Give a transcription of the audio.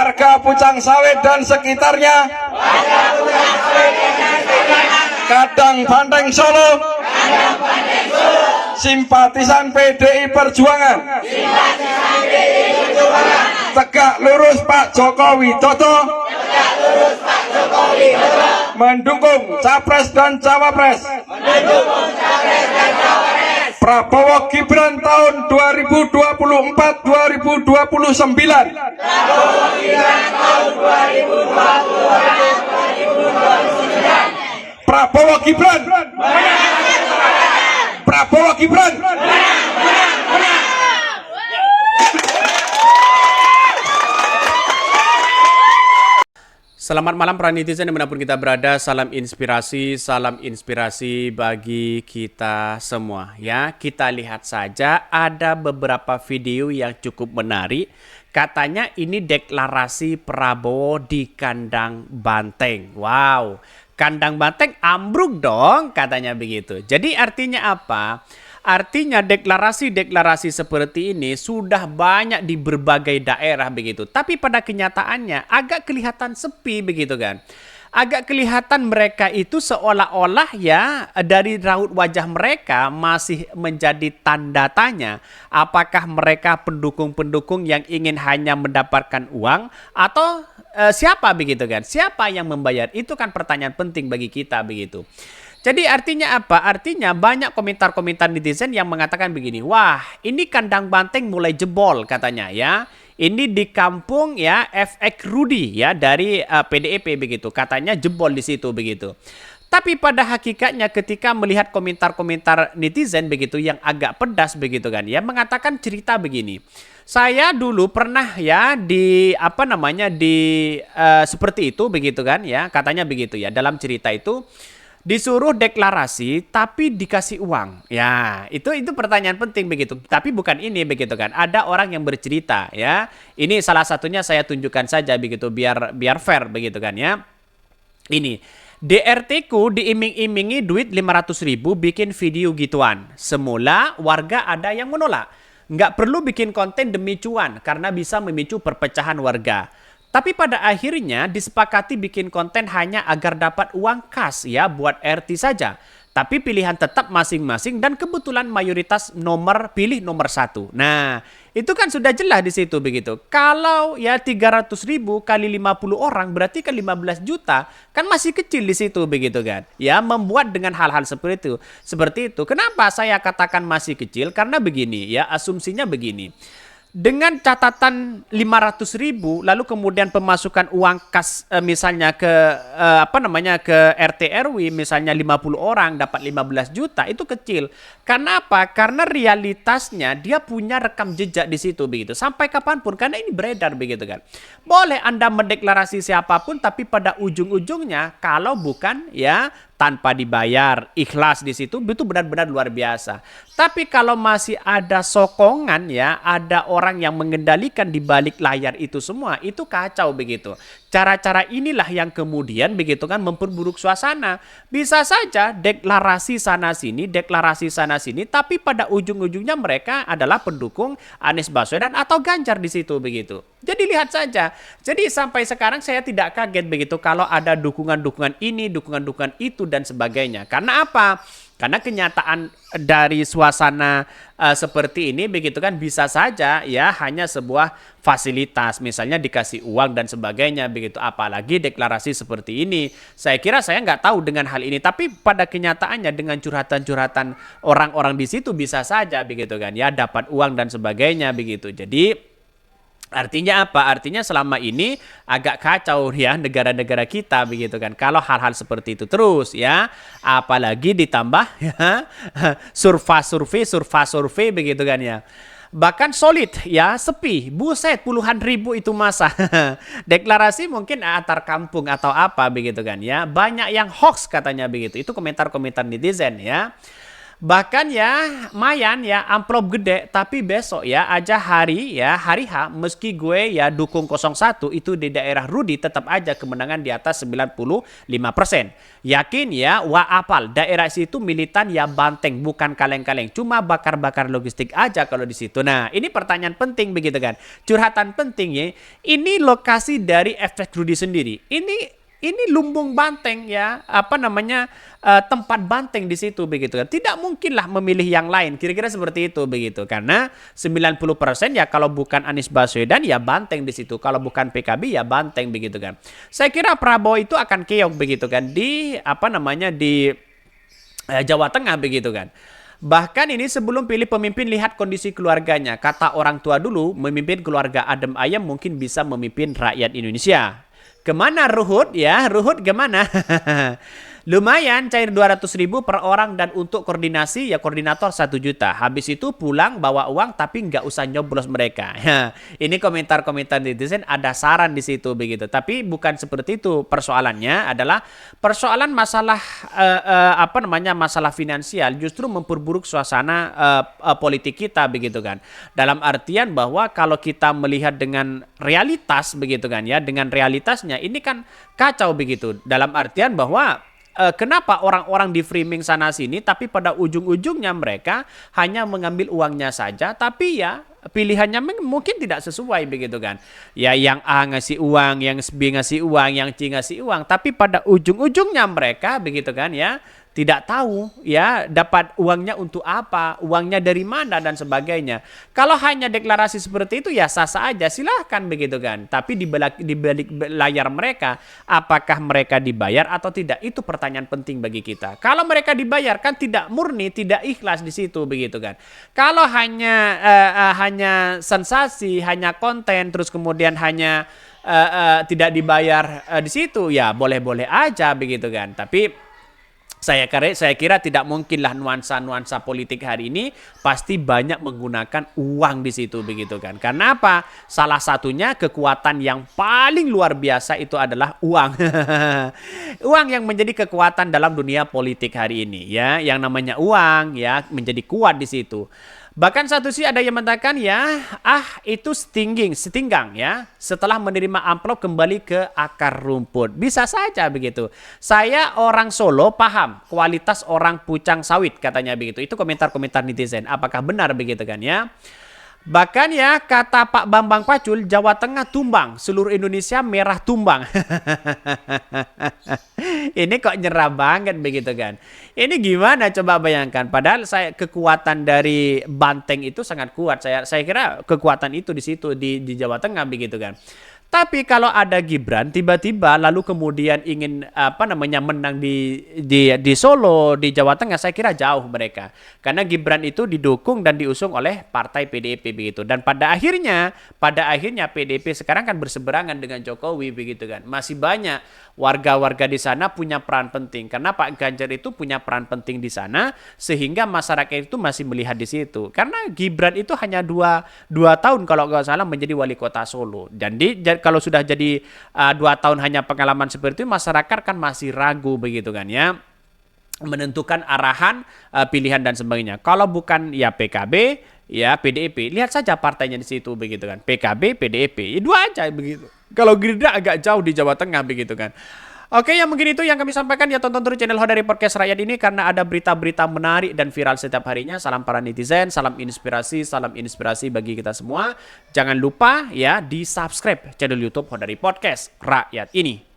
warga Pucang Sawit dan sekitarnya, Kadang Banteng Solo, simpatisan PDI Perjuangan, tegak lurus Pak Joko Widodo, mendukung Capres dan Cawapres Prabowo Gibran tahun 2024-2029. Prabowo Gibran. Prabowo Gibran. Selamat malam para netizen dimanapun kita berada, salam inspirasi bagi kita semua ya. Kita lihat saja ada beberapa video yang cukup menarik. Katanya ini deklarasi Prabowo di kandang banteng. Wow, kandang banteng ambruk dong katanya begitu. Jadi artinya apa? Artinya deklarasi-deklarasi seperti ini sudah banyak di berbagai daerah begitu. Tapi pada kenyataannya agak kelihatan sepi begitu kan. Agak kelihatan mereka itu seolah-olah ya dari raut wajah mereka masih menjadi tanda tanya. Apakah mereka pendukung-pendukung yang ingin hanya mendapatkan uang atau siapa begitu kan? Siapa yang membayar? Itu kan pertanyaan penting bagi kita begitu. Jadi artinya apa? Artinya banyak komentar-komentar netizen yang mengatakan begini, wah ini kandang banteng mulai jebol katanya ya. Ini di kampung ya FX Rudi ya dari PDIP begitu. Katanya jebol di situ begitu. Tapi pada hakikatnya ketika melihat komentar-komentar netizen begitu yang agak pedas begitu kan ya, mengatakan cerita begini. Saya dulu pernah ya di seperti itu begitu kan ya, katanya begitu ya dalam cerita itu. Disuruh deklarasi tapi dikasih uang. Ya, itu pertanyaan penting begitu. Tapi bukan ini begitu kan. Ada orang yang bercerita ya. Ini salah satunya saya tunjukkan saja begitu biar fair begitu kan ya. Ini DRT ku diiming-imingi duit 500.000 bikin video gituan. Semula warga ada yang menolak. Nggak perlu bikin konten demi cuan karena bisa memicu perpecahan warga. Tapi pada akhirnya disepakati bikin konten hanya agar dapat uang kas ya buat RT saja. Tapi pilihan tetap masing-masing dan kebetulan mayoritas pilih nomor 1. Nah, itu kan sudah jelas di situ begitu. Kalau ya 300.000 kali 50 orang berarti kan 15 juta. Kan masih kecil di situ begitu kan. Ya, membuat dengan hal-hal seperti itu. Seperti itu. Kenapa saya katakan masih kecil? Karena begini ya, asumsinya begini. Dengan catatan 500.000 lalu kemudian pemasukan uang kas misalnya ke ke RT RW misalnya 50 orang dapat 15 juta itu kecil. Karena apa? Karena realitasnya dia punya rekam jejak di situ begitu. Sampai kapanpun karena ini beredar begitu kan. Boleh Anda mendeklarasi siapapun tapi pada ujung-ujungnya kalau bukan ya tanpa dibayar, ikhlas di situ, itu benar-benar luar biasa. Tapi kalau masih ada sokongan ya, ada orang yang mengendalikan di balik layar itu semua, itu kacau begitu. Cara-cara inilah yang kemudian begitu kan memperburuk suasana. Bisa saja deklarasi sana-sini, tapi pada ujung-ujungnya mereka adalah pendukung Anies Baswedan atau Ganjar di situ begitu. Jadi lihat saja. Jadi sampai sekarang saya tidak kaget begitu kalau ada dukungan-dukungan ini, dukungan-dukungan itu dan sebagainya. Karena apa? Karena kenyataan dari suasana seperti ini begitu kan bisa saja ya hanya sebuah fasilitas misalnya dikasih uang dan sebagainya begitu, apalagi deklarasi seperti ini. Saya kira saya nggak tahu dengan hal ini, tapi pada kenyataannya dengan curhatan-curhatan orang-orang di situ bisa saja begitu kan ya dapat uang dan sebagainya begitu. Jadi artinya apa? Artinya selama ini agak kacau ya negara-negara kita begitu kan. Kalau hal-hal seperti itu terus ya, apalagi ditambah ya survei begitu kan ya. Bahkan solid ya, sepi. Buset, puluhan ribu itu masa. Deklarasi mungkin antar kampung atau apa begitu kan ya. Banyak yang hoax katanya begitu. Itu komentar-komentar netizen ya. Bahkan ya, mayan ya, amplop gede, tapi besok ya, aja hari H, meski gue ya dukung 01 itu di daerah Rudi tetap aja kemenangan di atas 95%. Yakin ya, apal, daerah situ militan ya banteng, bukan kaleng-kaleng, cuma bakar-bakar logistik aja kalau di situ. Nah, ini pertanyaan penting begitu kan. Curhatan penting ya, ini lokasi dari efek Rudi sendiri. Ini lumbung banteng ya, tempat banteng di situ begitu kan. Tidak mungkinlah memilih yang lain, kira-kira seperti itu begitu. Karena 90% ya kalau bukan Anies Baswedan ya banteng di situ, kalau bukan PKB ya banteng begitu kan. Saya kira Prabowo itu akan keok begitu kan di Jawa Tengah begitu kan. Bahkan ini sebelum pilih pemimpin lihat kondisi keluarganya. Kata orang tua dulu, memimpin keluarga adem ayam mungkin bisa memimpin rakyat Indonesia. Kemana Ruhut ya? Ruhut kemana? Lumayan cair 200.000 per orang dan untuk koordinasi ya koordinator 1 juta. Habis itu pulang bawa uang tapi nggak usah nyoblos mereka. Ini komentar-komentar netizen ada saran di situ begitu. Tapi bukan seperti itu, persoalannya adalah persoalan masalah masalah finansial justru memperburuk suasana politik kita begitu kan. Dalam artian bahwa kalau kita melihat dengan realitas begitu kan ya, dengan realitasnya ini kan kacau begitu. Dalam artian bahwa kenapa orang-orang di framing sana sini tapi pada ujung-ujungnya mereka hanya mengambil uangnya saja tapi ya pilihannya mungkin tidak sesuai begitu kan. Ya yang A ngasih uang, yang B ngasih uang, yang C ngasih uang tapi pada ujung-ujungnya mereka begitu kan ya tidak tahu ya dapat uangnya untuk apa, uangnya dari mana dan sebagainya. Kalau hanya deklarasi seperti itu ya sah-sah aja, silahkan begitu kan. Tapi di balik layar mereka, apakah mereka dibayar atau tidak? Itu pertanyaan penting bagi kita. Kalau mereka dibayar kan tidak murni, tidak ikhlas di situ begitu kan. Kalau hanya sensasi, hanya konten, terus kemudian hanya tidak dibayar di situ ya boleh-boleh aja begitu kan. Tapi saya kira tidak mungkinlah nuansa politik hari ini pasti banyak menggunakan uang di situ begitu kan. Karena apa? Salah satunya kekuatan yang paling luar biasa itu adalah uang. Uang yang menjadi kekuatan dalam dunia politik hari ini ya. Yang namanya uang ya menjadi kuat di situ. Bahkan satu sih ada yang mengatakan ya, itu setinggang ya, setelah menerima amplop kembali ke akar rumput. Bisa saja begitu. Saya orang Solo paham kualitas orang pucang sawit katanya begitu. Itu komentar-komentar netizen. Apakah benar begitu kan ya? Bahkan ya kata Pak Bambang Pacul, Jawa Tengah tumbang, seluruh Indonesia merah tumbang. Ini kok nyerah banget begitu kan. Ini gimana coba bayangkan. Padahal kekuatan dari banteng itu sangat kuat. Saya kira kekuatan itu di situ di Jawa Tengah begitu kan. Tapi kalau ada Gibran tiba-tiba lalu kemudian ingin menang di Solo, di Jawa Tengah, saya kira jauh mereka. Karena Gibran itu didukung dan diusung oleh partai PDIP begitu. Dan pada akhirnya PDIP sekarang kan berseberangan dengan Jokowi begitu kan. Masih banyak warga-warga di sana punya peran penting. Karena Pak Ganjar itu punya peran penting di sana sehingga masyarakat itu masih melihat di situ. Karena Gibran itu hanya 2 tahun kalau nggak salah menjadi wali kota Solo. Jadi kalau sudah jadi 2 tahun hanya pengalaman seperti itu, masyarakat kan masih ragu begitu kan ya, menentukan arahan pilihan dan sebagainya. Kalau bukan ya PKB, ya PDIP, lihat saja partainya di situ begitu kan. PKB, PDIP, dua aja begitu. Kalau Gerindra agak jauh di Jawa Tengah begitu kan. Oke, yang mungkin itu yang kami sampaikan. Ya tonton terus channel Hodari Podcast Rakyat ini karena ada berita-berita menarik dan viral setiap harinya. Salam para netizen, salam inspirasi bagi kita semua. Jangan lupa ya di subscribe channel YouTube Hodari Podcast Rakyat ini.